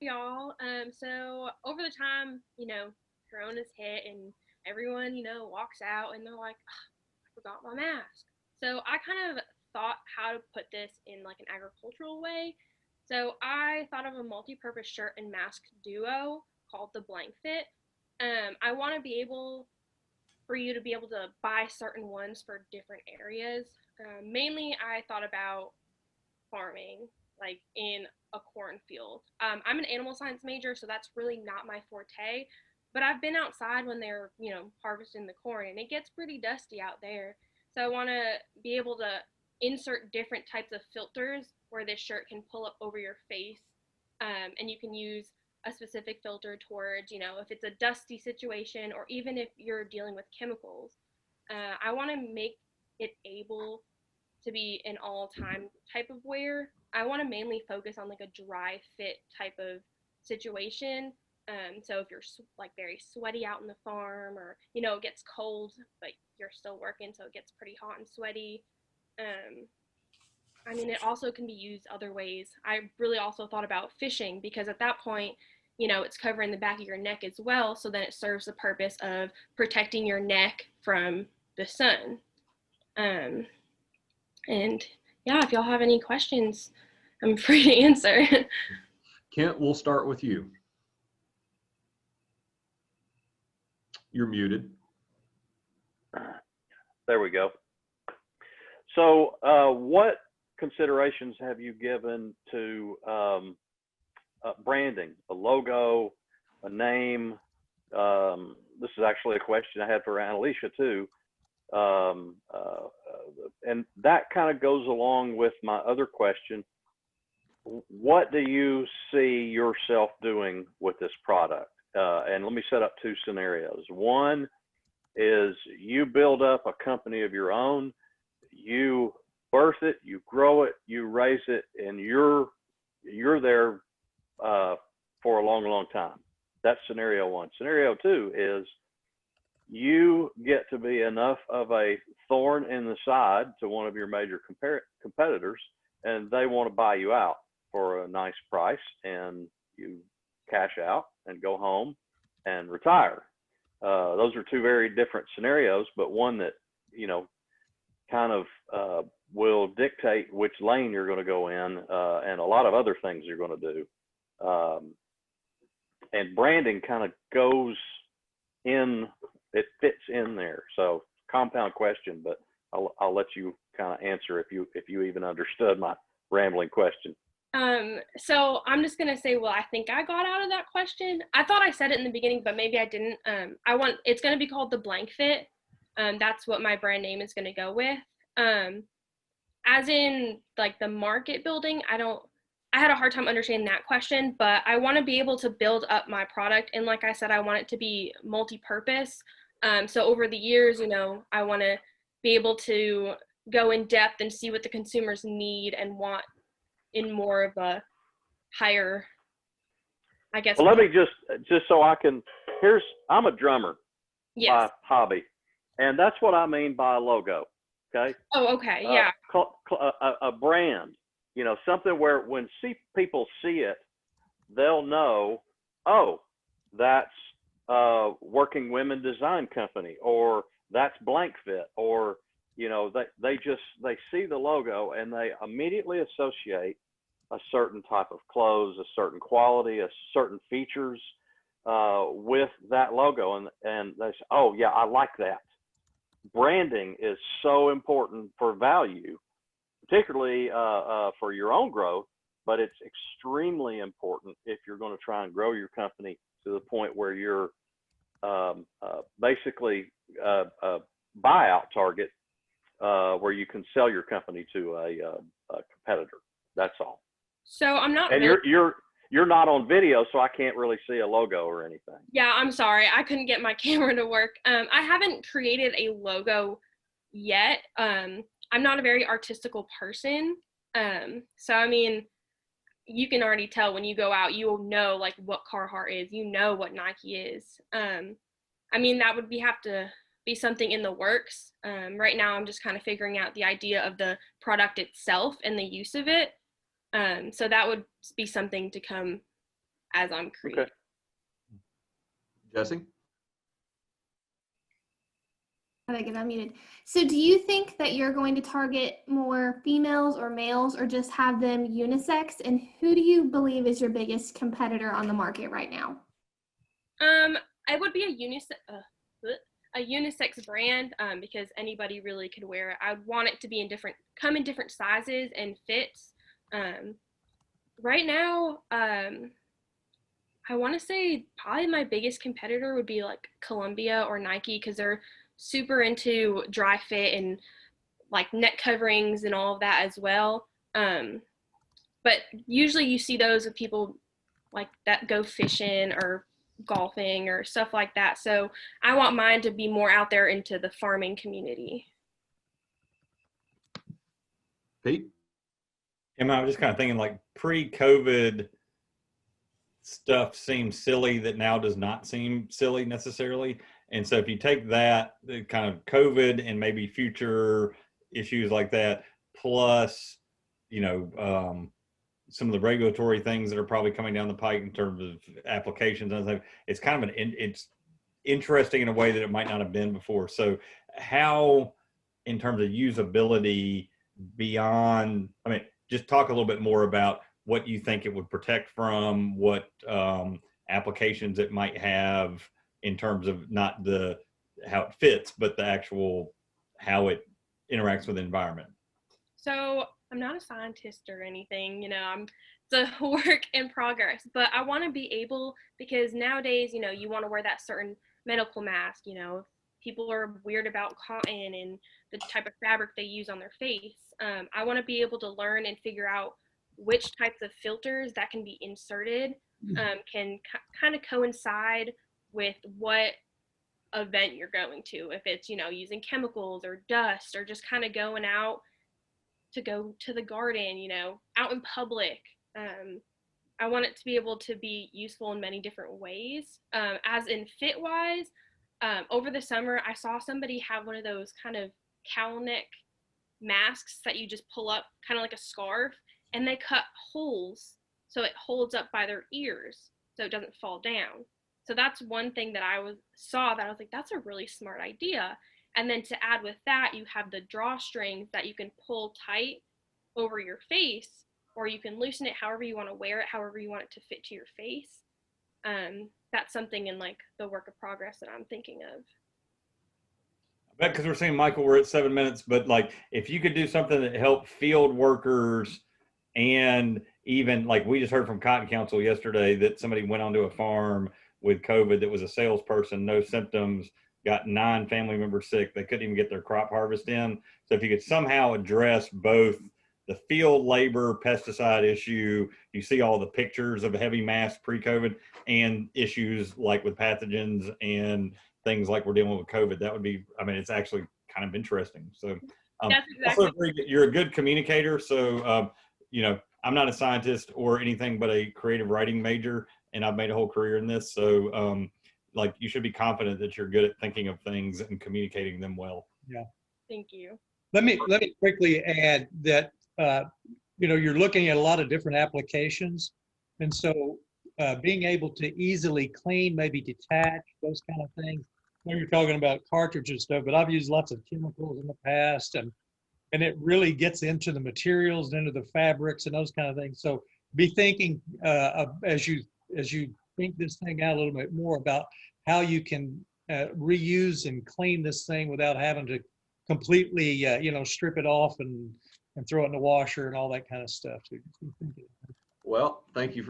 y'all. So over the time, Corona's hit and everyone, walks out and they're like, I forgot my mask. So I kind of thought how to put this in like an agricultural way. So I thought of a multi-purpose shirt and mask duo called the Blank Fit. I want to be able for you to be able to buy certain ones for different areas. Mainly, I thought about farming, like in a cornfield. I'm an animal science major, so that's really not my forte. But I've been outside when they're, harvesting the corn, and it gets pretty dusty out there. So I want to be able to insert different types of filters where this shirt can pull up over your face, and you can use a specific filter towards, if it's a dusty situation or even if you're dealing with chemicals. I want to make it able to be an all-time type of wear. I want to mainly focus on like a dry fit type of situation. So if you're like very sweaty out in the farm, or it gets cold, but you're still working, so it gets pretty hot and sweaty. Um, I mean, it also can be used other ways. I really also thought about fishing because at that point, it's covering the back of your neck as well. So then it serves the purpose of protecting your neck from the sun. Um, and yeah, if y'all have any questions, I'm free to answer. Kent, we'll start with you. You're muted. There we go. So what considerations have you given to branding, a logo, a name? This is actually a question I had for Alyssa too. And that kind of goes along with my other question. What do you see yourself doing with this product? And let me set up two scenarios. One is you build up a company of your own, you birth it, you grow it, you raise it, and you're there for a long, long time. That's scenario one. Scenario two is you get to be enough of a thorn in the side to one of your major competitors, and they want to buy you out for a nice price, and you cash out and go home and retire. Those are two very different scenarios, but one that, kind of will dictate which lane you're going to go in, and a lot of other things you're going to do. And branding kind of goes in, it fits in there. So compound question, but I'll let you kind of answer if you even understood my rambling question. So I'm just gonna say, well, I think I got out of that question. I thought I said it in the beginning, but maybe I didn't. It's gonna be called the Blank Fit. That's what my brand name is gonna go with. As in like the market building, I had a hard time understanding that question, but I want to be able to build up my product. And like I said, I want it to be multi-purpose. So over the years, I want to be able to go in depth and see what the consumers need and want in more of a higher, I guess. Well, let me just so I can, I'm a drummer by hobby, and that's what I mean by a logo. Okay. Oh, okay. Yeah. A brand, something where when people see it, they'll know, oh, that's Working Women Design Company, or that's Blank Fit, or they see the logo and they immediately associate a certain type of clothes, a certain quality, a certain features with that logo, and they say, oh yeah, I like that. Branding is so important for value, particularly for your own growth, but it's extremely important if you're going to try and grow your company to the point where you're basically a buyout target, where you can sell your company to a competitor. That's all. So I'm not. And you're not on video, so I can't really see a logo or anything. Yeah, I'm sorry. I couldn't get my camera to work. I haven't created a logo yet. I'm not a very artistical person. So, I mean, you can already tell when you go out, you will know like what Carhartt is, what Nike is. I mean, that would have to be something in the works. Right now, I'm just kind of figuring out the idea of the product itself and the use of it. So that would be something to come as I'm creating. Okay. Jesse? How do I get unmuted? So do you think that you're going to target more females or males, or just have them unisex? And who do you believe is your biggest competitor on the market right now? I would be a unisex brand, because anybody really could wear it. I would want it to be come in different sizes and fits. Right now, I want to say probably my biggest competitor would be like Columbia or Nike, because they're super into dry fit and like neck coverings and all of that as well. But usually you see those with people like that go fishing or golfing or stuff like that. So I want mine to be more out there into the farming community. Pete? And I was just kind of thinking, like, pre-COVID stuff seems silly that now does not seem silly necessarily. And so if you take that, the kind of COVID and maybe future issues like that, plus, some of the regulatory things that are probably coming down the pike in terms of applications and stuff, it's kind of it's interesting in a way that it might not have been before. So how, in terms of usability beyond, just talk a little bit more about what you think it would protect from, what applications it might have in terms of not how it fits, but the actual how it interacts with the environment. So I'm not a scientist or anything, it's a work in progress, but I want to be able, because nowadays, you want to wear that certain medical mask, people are weird about cotton and the type of fabric they use on their face. I want to be able to learn and figure out which types of filters that can be inserted can kind of coincide with what event you're going to. If it's, using chemicals or dust or just kind of going out to go to the garden, out in public. I want it to be able to be useful in many different ways. As in fit wise, over the summer, I saw somebody have one of those kind of cowl neck masks that you just pull up kind of like a scarf, and they cut holes so it holds up by their ears so it doesn't fall down. So that's one thing that I saw that I was like, that's a really smart idea. And then to add with that, you have the drawstrings that you can pull tight over your face, or you can loosen it however you want to wear it, however you want it to fit to your face. That's something in like the work of progress that I'm thinking of. I bet, because we're saying, Michael, we're at 7 minutes, but like if you could do something that helped field workers, and even like we just heard from Cotton Council yesterday that somebody went onto a farm with COVID that was a salesperson, no symptoms, got 9 family members sick. They couldn't even get their crop harvest in. So if you could somehow address both the field labor pesticide issue, you see all the pictures of heavy masks pre-COVID, and issues like with pathogens and things like we're dealing with COVID, that would be, it's actually kind of interesting. So That's exactly. also agree that you're a good communicator. So, I'm not a scientist or anything but a creative writing major, and I've made a whole career in this. So, like, you should be confident that you're good at thinking of things and communicating them well. Yeah. Thank you. Let me quickly add that you're looking at a lot of different applications, and so being able to easily clean, maybe detach, those kind of things. When you're talking about cartridge and stuff, but I've used lots of chemicals in the past, and it really gets into the materials, into the fabrics, and those kind of things. So be thinking as you think this thing out a little bit more about how you can reuse and clean this thing without having to completely strip it off and throw it in the washer and all that kind of stuff. So Well, thank you for